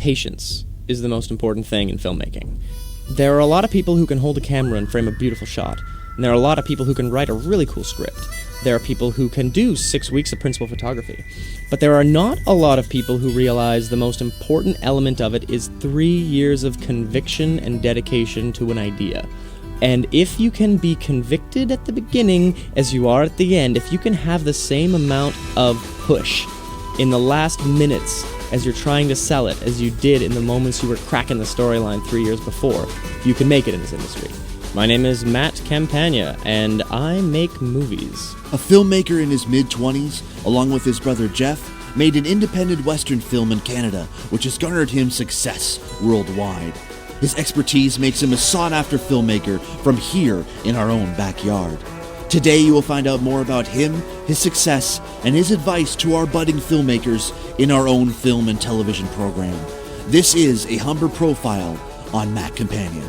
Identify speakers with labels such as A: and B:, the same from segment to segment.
A: patience is the most important thing in filmmaking. There are a lot of people who can hold a camera and frame a beautiful shot, and there are a lot of people who can write a really cool script. There are people who can do 6 weeks of principal photography. But there are not a lot of people who realize the most important element of it is 3 years of conviction and dedication to an idea. And if you can be convicted at the beginning as you are at the end, if you can have the same amount of push in the last minutes as you're trying to sell it as you did in the moments you were cracking the storyline 3 years before, you can make it in this industry. My name is Matt Campagna, and I make movies.
B: A filmmaker in his mid-20s, along with his brother Jeff, made an independent Western film in Canada, which has garnered him success worldwide. His expertise makes him a sought-after filmmaker from here in our own backyard. Today you will find out more about him, his success, and his advice to our budding filmmakers in our own film and television program. This is a Humber Profile on Matt Campagna.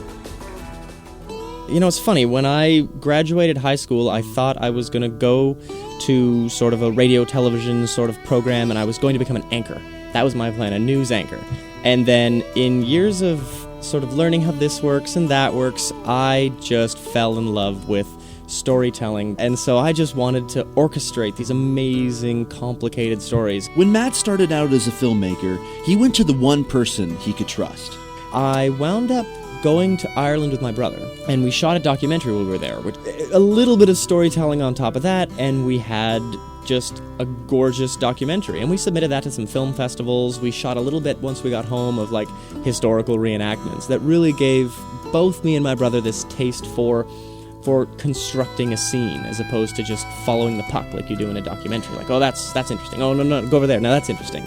A: You know, it's funny, when I graduated high school, I thought I was going to go to sort of a radio television sort of program, and I was going to become an anchor. That was my plan, a news anchor. And then in years of sort of learning how this works and that works, I just fell in love with storytelling. And so I just wanted to orchestrate these amazing, complicated stories.
B: When Matt started out as a filmmaker, he went to the one person he could trust.
A: I wound up going to Ireland with my brother, and we shot a documentary while we were there, with a little bit of storytelling on top of that, and we had just a gorgeous documentary, and we submitted that to some film festivals. We shot a little bit once we got home of like historical reenactments that really gave both me and my brother this taste for constructing a scene as opposed to just following the puck like you do in a documentary. Like, oh, that's interesting. Oh, no, go over there. Now that's interesting.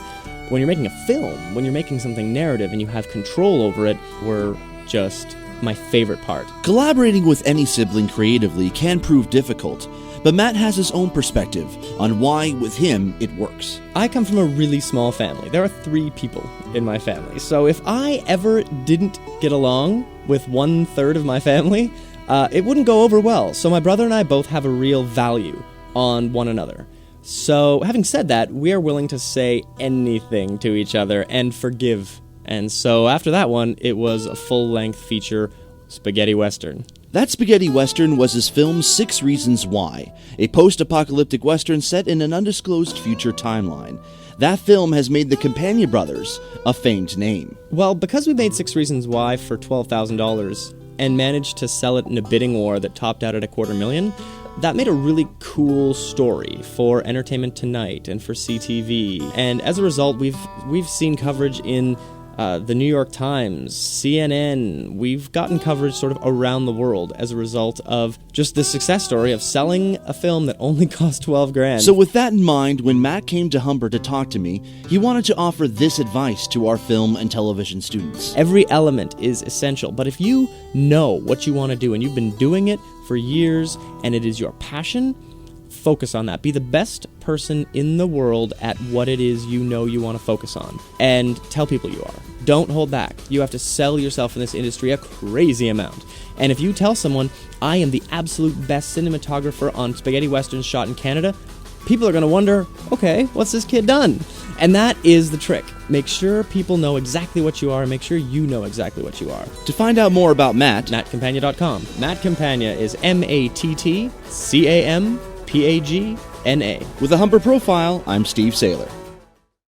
A: When you're making a film, when you're making something narrative and you have control over it, we're just my favorite part.
B: Collaborating with any sibling creatively can prove difficult, but Matt has his own perspective on why, with him, it works.
A: I come from a really small family. There are 3 people in my family. So if I ever didn't get along with 1/3 of my family, it wouldn't go over well. So my brother and I both have a real value on one another. So having said that, we are willing to say anything to each other and forgive. And so after that one, it was a full-length feature spaghetti western.
B: That spaghetti western was his film 6 Reasons Why, a post-apocalyptic western set in an undisclosed future timeline. That film has made the Campagna brothers a famed name.
A: Well, because we made 6 Reasons Why for $12,000 and managed to sell it in a bidding war that topped out at $250,000, that made a really cool story for Entertainment Tonight and for CTV. And as a result, we've seen coverage in the New York Times, CNN. We've gotten coverage sort of around the world as a result of just the success story of selling a film that only cost $12,000.
B: So with that in mind, when Matt came to Humber to talk to me, he wanted to offer this advice to our film and television students.
A: Every element is essential, but if you know what you want to do and you've been doing it for years and it is your passion, focus on that. Be the best person in the world at what it is you know you want to focus on. And tell people you are. Don't hold back. You have to sell yourself in this industry a crazy amount. And if you tell someone, I am the absolute best cinematographer on spaghetti westerns shot in Canada, people are going to wonder, okay, what's this kid done? And that is the trick. Make sure people know exactly what you are, and make sure you know exactly what you are.
B: To find out more about Matt,
A: MattCampagna.com. Matt Campagna is MattCampagna.
B: With a Humber Profile, I'm Steve Saylor.